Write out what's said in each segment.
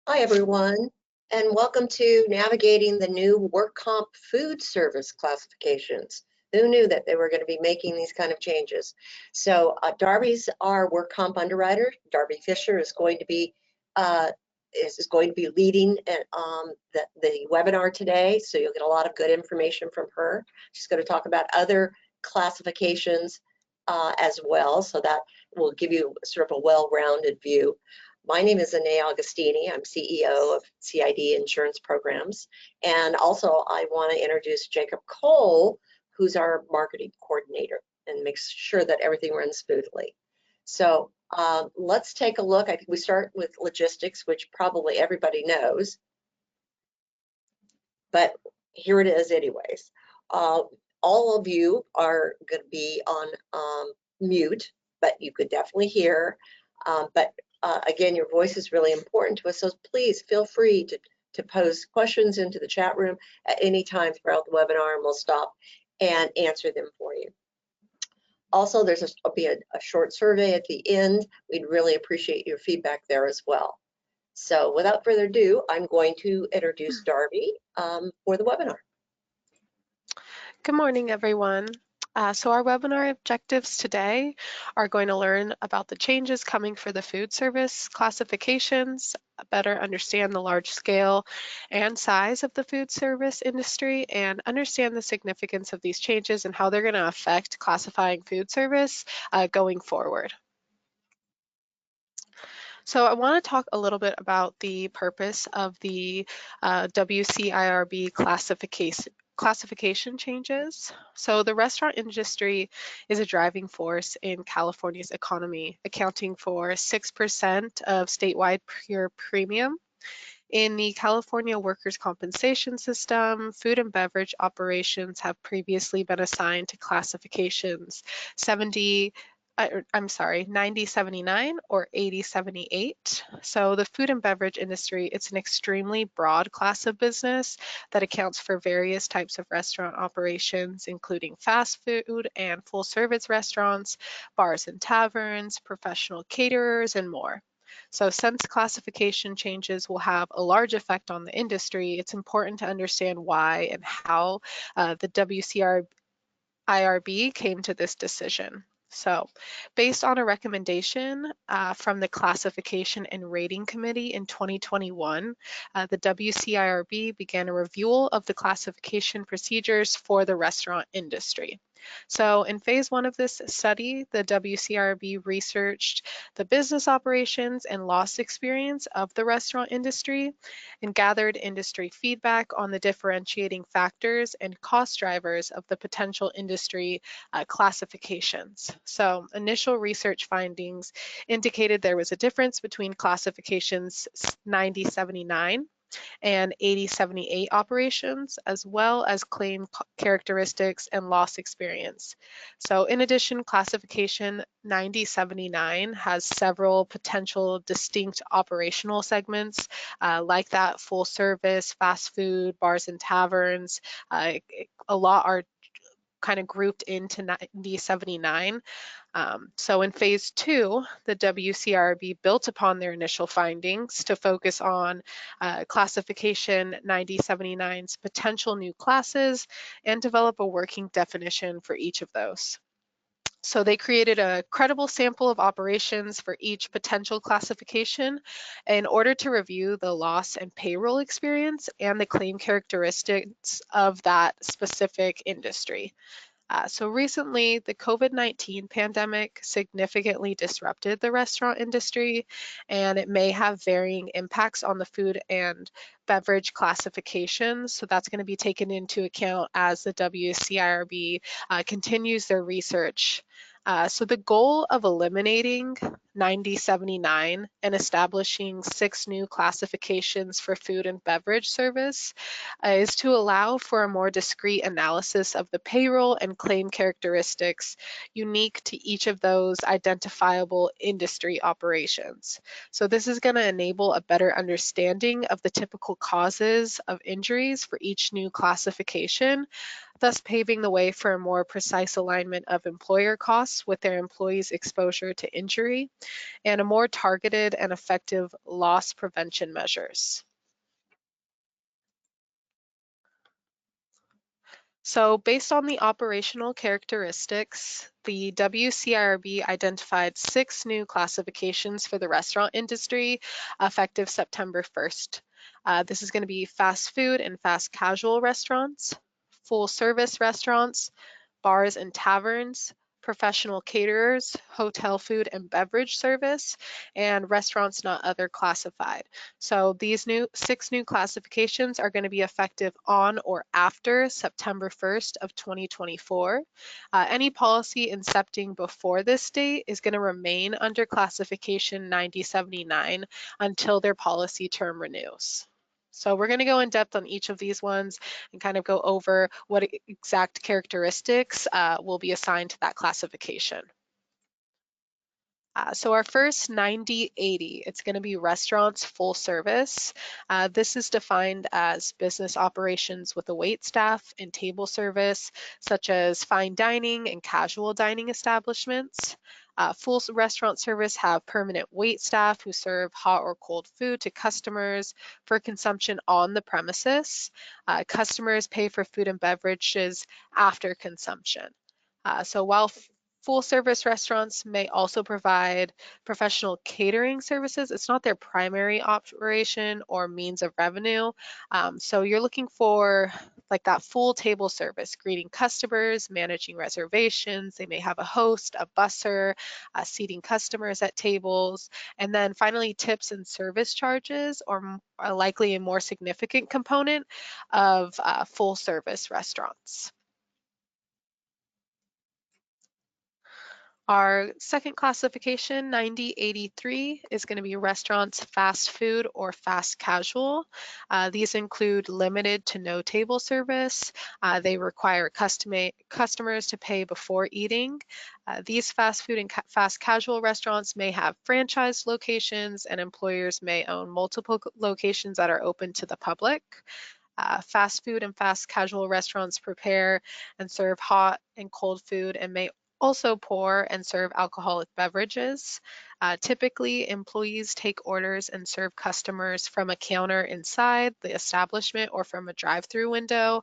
Hi, everyone, and welcome to navigating the new work comp food service classifications. Who knew that they were going to be making these kind of changes? So Darby's our work comp underwriter. Darby Fisher is going to be leading the webinar today. So you'll get a lot of good information from her. She's going to talk about other classifications as well. So that will give you sort of a well-rounded view. My name is Anae Augustini. I'm CEO of CID Insurance Programs. And also I want to introduce Jacob Cole, who's our marketing coordinator and makes sure that everything runs smoothly. So let's take a look. I think we start with logistics, which probably everybody knows, but here it is anyways. All of you are going to be on mute, but you could definitely hear. Again, your voice is really important to us, so please feel free to pose questions into the chat room at any time throughout the webinar, and we'll stop and answer them for you. Also, there's will be a short survey at the end. We'd really appreciate your feedback there as well. So without further ado, I'm going to introduce Darby for the webinar. Good morning, everyone. So our webinar objectives today are going to learn about the changes coming for the food service classifications, better understand the large scale and size of the food service industry, and understand the significance of these changes and how they're going to affect classifying food service going forward. So I want to talk a little bit about the purpose of the WCIRB classification changes. So the restaurant industry is a driving force in California's economy, accounting for 6% of statewide pure premium. In the California Workers' Compensation System, food and beverage operations have previously been assigned to classifications 9079 or 8078. So the food and beverage industry, it's an extremely broad class of business that accounts for various types of restaurant operations, including fast food and full service restaurants, bars and taverns, professional caterers, and more. So since classification changes will have a large effect on the industry, it's important to understand why and how the WCIRB came to this decision. So based on a recommendation from the Classification and Rating Committee in 2021, the WCIRB began a review of the classification procedures for the restaurant industry. So in phase one of this study, the WCIRB researched the business operations and loss experience of the restaurant industry and gathered industry feedback on the differentiating factors and cost drivers of the potential industry classifications. So initial research findings indicated there was a difference between classifications 9079 and 8078 operations, as well as claim characteristics and loss experience. So in addition, classification 9079 has several potential distinct operational segments, like that full service, fast food, bars and taverns. A lot are kind of grouped into 9079. So in phase two, the WCIRB built upon their initial findings to focus on classification 9079's potential new classes and develop a working definition for each of those. So they created a credible sample of operations for each potential classification in order to review the loss and payroll experience and the claim characteristics of that specific industry. So recently, the COVID-19 pandemic significantly disrupted the restaurant industry, and it may have varying impacts on the food and beverage classifications. So that's going to be taken into account as the WCIRB continues their research. So the goal of eliminating 9079 and establishing 6 new classifications for food and beverage service is to allow for a more discrete analysis of the payroll and claim characteristics unique to each of those identifiable industry operations. So this is going to enable a better understanding of the typical causes of injuries for each new classification, thus paving the way for a more precise alignment of employer costs with their employees' exposure to injury and a more targeted and effective loss prevention measures. So based on the operational characteristics, the WCIRB identified 6 new classifications for the restaurant industry effective September 1st. This is going to be fast food and fast casual restaurants, full service restaurants, bars and taverns, professional caterers, hotel food and beverage service, and restaurants not other classified. So these 6 new classifications are going to be effective on or after September 1st of 2024. Any policy incepting before this date is going to remain under classification 9079 until their policy term renews. So we're going to go in depth on each of these ones and kind of go over what exact characteristics will be assigned to that classification. So our first 9080, it's going to be restaurants full service. This is defined as business operations with a wait staff and table service, such as fine dining and casual dining establishments. Full restaurant service have permanent wait staff who serve hot or cold food to customers for consumption on the premises. Customers pay for food and beverages after consumption. So while full service restaurants may also provide professional catering services, it's not their primary operation or means of revenue. So you're looking for like that full table service, greeting customers, managing reservations. They may have a host, a busser, seating customers at tables. And then finally, tips and service charges are likely a more significant component of full service restaurants. Our second classification, 9083, is going to be restaurants fast food or fast casual. These include limited to no table service. They require customers to pay before eating. These fast food and fast casual restaurants may have franchise locations, and employers may own multiple locations that are open to the public. Fast food and fast casual restaurants prepare and serve hot and cold food and may also pour and serve alcoholic beverages. Typically, employees take orders and serve customers from a counter inside the establishment or from a drive-through window,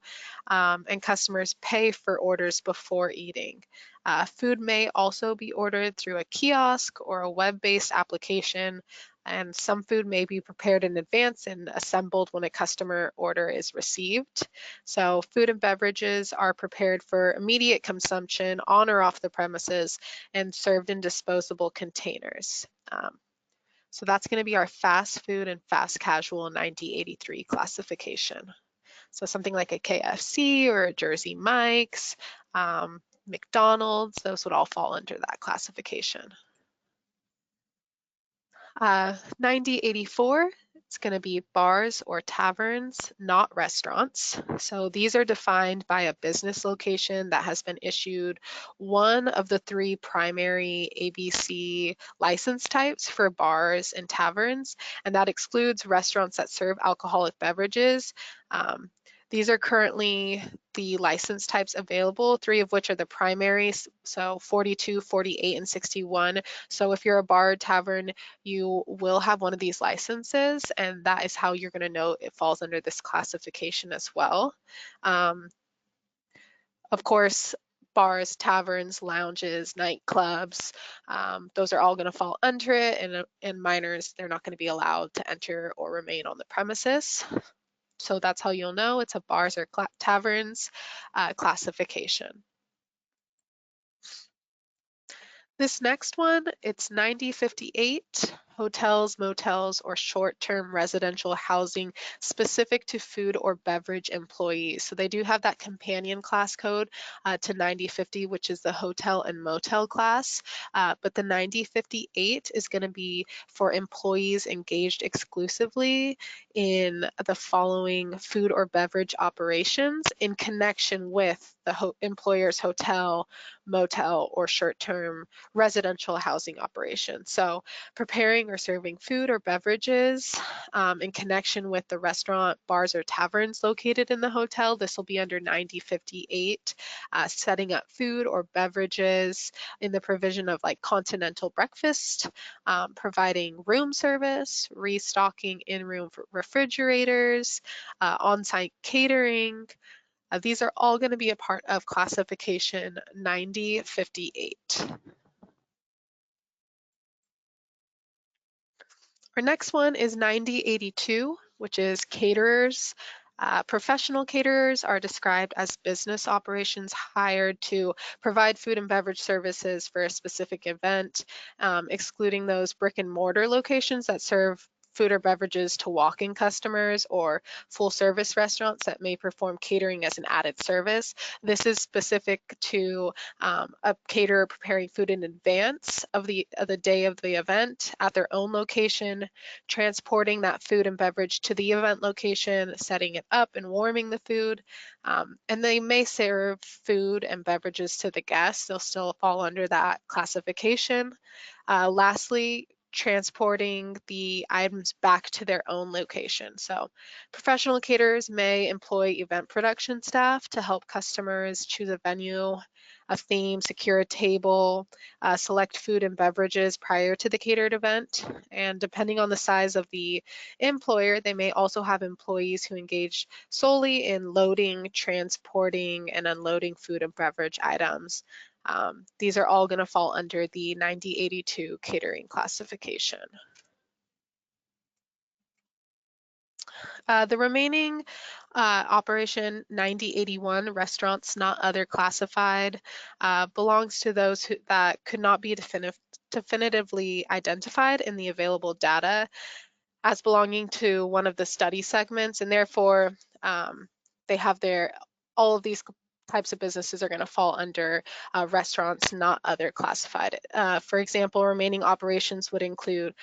and customers pay for orders before eating. Food may also be ordered through a kiosk or a web-based application, and some food may be prepared in advance and assembled when a customer order is received. So food and beverages are prepared for immediate consumption on or off the premises and served in disposable containers. So that's going to be our fast food and fast casual 9083 classification. So something like a KFC or a Jersey Mike's, McDonald's, those would all fall under that classification. 9084, it's going to be bars or taverns, not restaurants. So these are defined by a business location that has been issued one of the 3 primary ABC license types for bars and taverns, and that excludes restaurants that serve alcoholic beverages. These are currently the license types available, 3 of which are the primaries, so 42, 48, and 61. So if you're a bar or tavern, you will have one of these licenses, and that is how you're going to know it falls under this classification as well. Of course, bars, taverns, lounges, nightclubs, those are all going to fall under it, and minors, they're not going to be allowed to enter or remain on the premises. So that's how you'll know it's a bars or taverns classification. This next one, it's 9058, hotels, motels, or short-term residential housing specific to food or beverage employees. So they do have that companion class code to 9050, which is the hotel and motel class. But the 9058 is going to be for employees engaged exclusively in the following food or beverage operations in connection with the employer's hotel, motel, or short-term residential housing operation. So preparing or serving food or beverages in connection with the restaurant, bars, or taverns located in the hotel. This will be under 9058, setting up food or beverages in the provision of like continental breakfast, providing room service, restocking in-room refrigerators, on-site catering. These are all going to be a part of classification 9058. Our next one is 9082, which is caterers. Professional caterers are described as business operations hired to provide food and beverage services for a specific event, excluding those brick and mortar locations that serve food or beverages to walk-in customers or full service restaurants that may perform catering as an added service. This is specific to a caterer preparing food in advance of the day of the event at their own location, transporting that food and beverage to the event location, setting it up and warming the food. And they may serve food and beverages to the guests. They'll still fall under that classification. Lastly, transporting the items back to their own location. So professional caterers may employ event production staff to help customers choose a venue, a theme, secure a table, select food and beverages prior to the catered event. And depending on the size of the employer, they may also have employees who engage solely in loading, transporting, and unloading food and beverage items. These are all going to fall under the 9082 catering classification. The remaining operation 9081, restaurants not other classified, belongs to those that could not be definitively identified in the available data as belonging to one of the study segments, and therefore they have all of these types of businesses are going to fall under restaurants not other classified. For example, remaining operations would include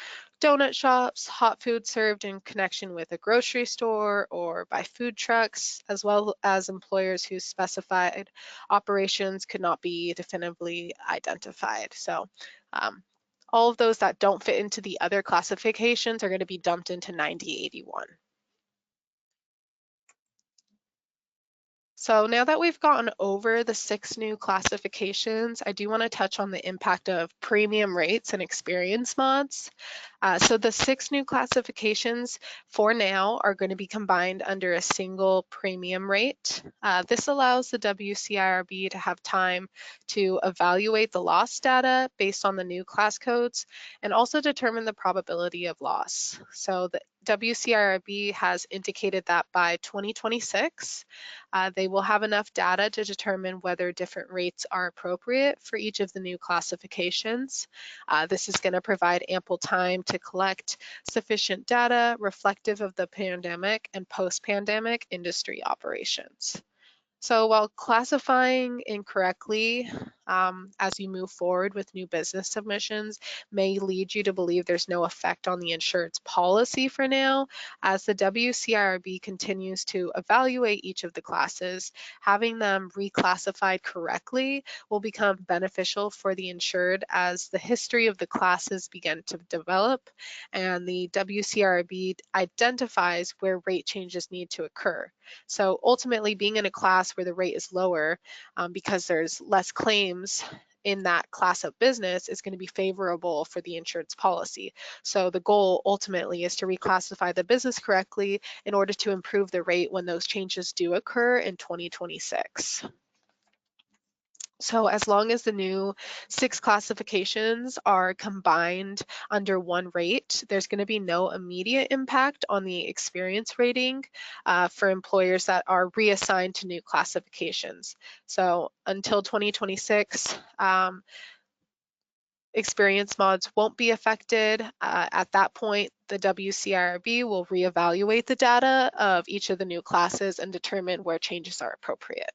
donut shops, hot food served in connection with a grocery store or by food trucks, as well as employers whose specified operations could not be definitively identified. So all of those that don't fit into the other classifications are going to be dumped into 9081. So now that we've gotten over the 6 new classifications, I do want to touch on the impact of premium rates and experience mods. So the 6 new classifications for now are going to be combined under a single premium rate. This allows the WCIRB to have time to evaluate the loss data based on the new class codes and also determine the probability of loss. So the WCIRB has indicated that by 2026, they will have enough data to determine whether different rates are appropriate for each of the new classifications. This is going to provide ample time to collect sufficient data reflective of the pandemic and post-pandemic industry operations. So while classifying incorrectly as you move forward with new business submissions may lead you to believe there's no effect on the insurance policy for now, as the WCIRB continues to evaluate each of the classes, having them reclassified correctly will become beneficial for the insured as the history of the classes begin to develop and the WCIRB identifies where rate changes need to occur. So ultimately, being in a class where the rate is lower because there's less claims in that class of business is going to be favorable for the insurance policy. So the goal ultimately is to reclassify the business correctly in order to improve the rate when those changes do occur in 2026. So as long as the new 6 classifications are combined under one rate, there's going to be no immediate impact on the experience rating for employers that are reassigned to new classifications. So until 2026, experience mods won't be affected. At that point, the WCIRB will reevaluate the data of each of the new classes and determine where changes are appropriate.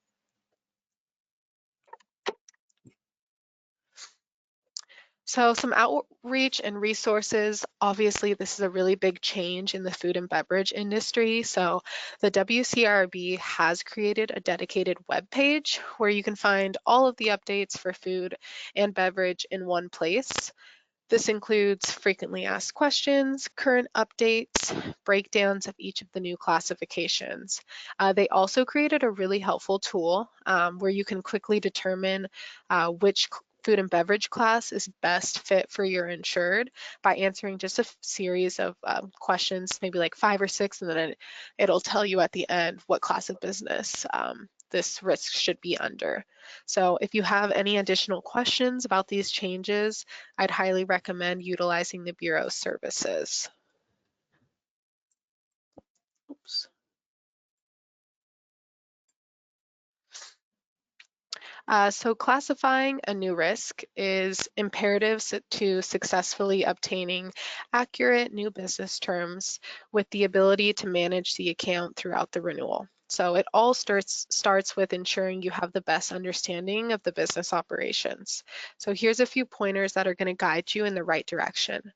So some outreach and resources. Obviously, this is a really big change in the food and beverage industry. So the WCIRB has created a dedicated web page where you can find all of the updates for food and beverage in one place. This includes frequently asked questions, current updates, breakdowns of each of the new classifications. They also created a really helpful tool where you can quickly determine which food and beverage class is best fit for your insured by answering just a series of questions, maybe like 5 or 6, and then it'll tell you at the end what class of business this risk should be under. So if you have any additional questions about these changes, I'd highly recommend utilizing the Bureau's services. Oops. So classifying a new risk is imperative to successfully obtaining accurate new business terms with the ability to manage the account throughout the renewal. So it all starts with ensuring you have the best understanding of the business operations. So here's a few pointers that are going to guide you in the right direction.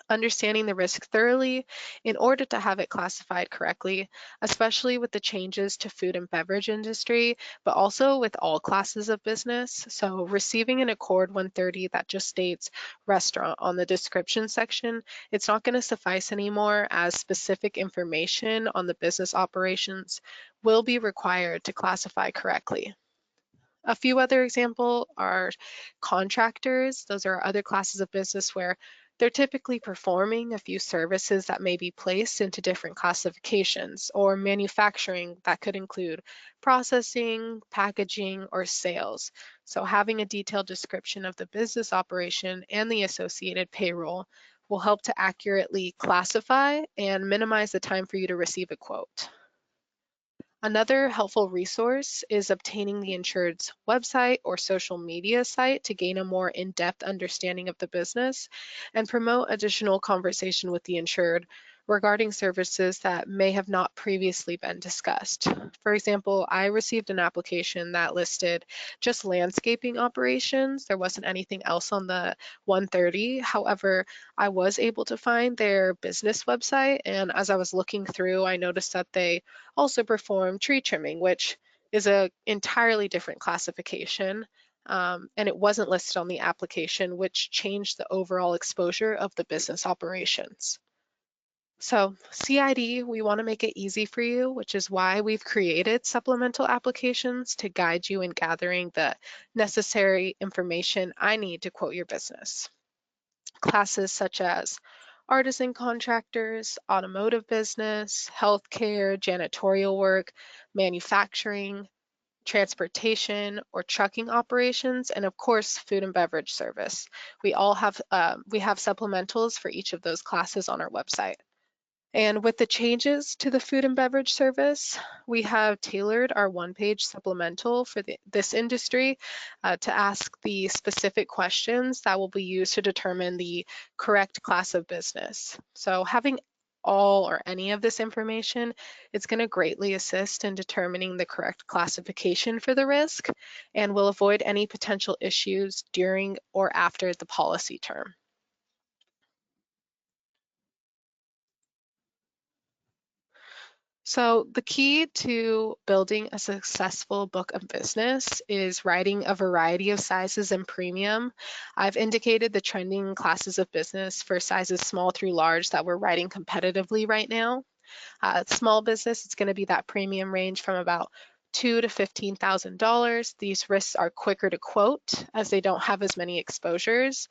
Understanding the risk thoroughly in order to have it classified correctly, especially with the changes to food and beverage industry, but also with all classes of business. So receiving an Accord 130 that just states restaurant on the description section, it's not going to suffice anymore, as specific information on the business operations will be required to classify correctly. A few other examples are contractors. Those are other classes of business where they're typically performing a few services that may be placed into different classifications, or manufacturing that could include processing, packaging, or sales. So having a detailed description of the business operation and the associated payroll will help to accurately classify and minimize the time for you to receive a quote. Another helpful resource is obtaining the insured's website or social media site to gain a more in-depth understanding of the business and promote additional conversation with the insured regarding services that may have not previously been discussed. For example, I received an application that listed just landscaping operations. There wasn't anything else on the 130. However, I was able to find their business website, and as I was looking through, I noticed that they also perform tree trimming, which is an entirely different classification. And it wasn't listed on the application, which changed the overall exposure of the business operations. So CID, we want to make it easy for you, which is why we've created supplemental applications to guide you in gathering the necessary information I need to quote your business. Classes such as artisan contractors, automotive business, healthcare, janitorial work, manufacturing, transportation or trucking operations, and of course, food and beverage service. We have supplementals for each of those classes on our website. And with the changes to the food and beverage service, we have tailored our one-page supplemental for this industry to ask the specific questions that will be used to determine the correct class of business. So having all or any of this information, it's going to greatly assist in determining the correct classification for the risk and will avoid any potential issues during or after the policy term. So the key to building a successful book of business is writing a variety of sizes and premium. I've indicated the trending classes of business for sizes small through large that we're writing competitively right now. Small business, it's going to be that premium range from about $2,000 to $15,000. These risks are quicker to quote as they don't have as many exposures.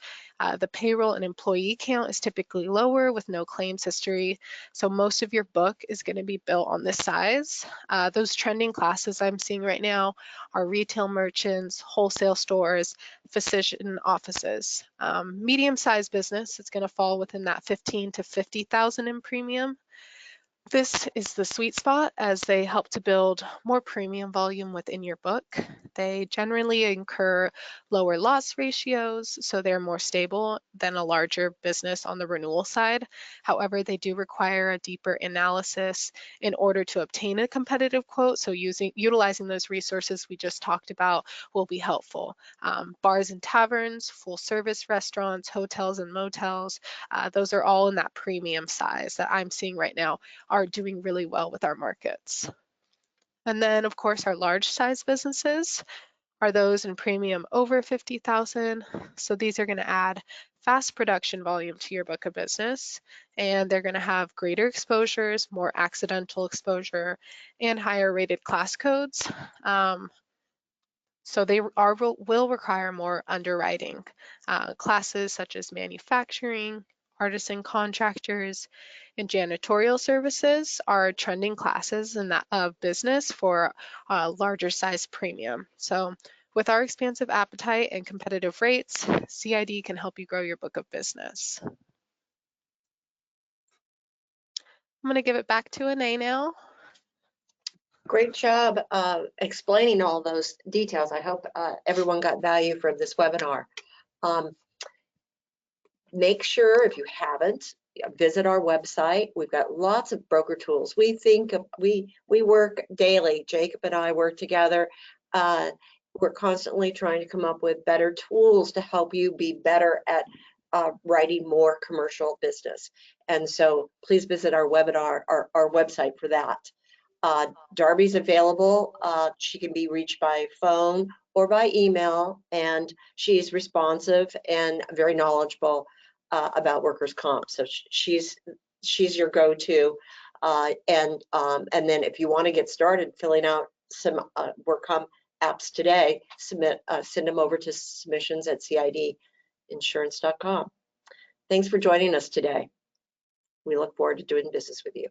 The payroll and employee count is typically lower with no claims history. So most of your book is going to be built on this size. Those trending classes I'm seeing right now are retail merchants, wholesale stores, physician offices. Medium-sized business, it's going to fall within that $15,000 to $50,000 in premium. This is the sweet spot as they help to build more premium volume within your book. They generally incur lower loss ratios, so they're more stable than a larger business on the renewal side. However, they do require a deeper analysis in order to obtain a competitive quote, so utilizing those resources we just talked about will be helpful. Bars and taverns, full service restaurants, hotels and motels, those are all in that premium size that I'm seeing right now are doing really well with our markets. And then of course our large size businesses are those in premium over 50,000. So these are going to add fast production volume to your book of business, and they're going to have greater exposures, more accidental exposure, and higher rated class codes. So they will require more underwriting. Classes such as manufacturing, artisan contractors, and janitorial services are trending classes in that of business for a larger size premium. So with our expansive appetite and competitive rates, CID can help you grow your book of business. I'm going to give it back to Anae now. Great job explaining all those details. I hope everyone got value from this webinar. Make sure, if you haven't, visit our website. We've got lots of broker tools. We work daily. Jacob and I work together. We're constantly trying to come up with better tools to help you be better at writing more commercial business. And so please visit our webinar, our website for that. Darby's available. She can be reached by phone or by email, and she's responsive and very knowledgeable about workers' comp. So she's your go-to. And then if you want to get started filling out some work comp apps today, send them over to submissions@cidinsurance.com. Thanks for joining us today. We look forward to doing business with you.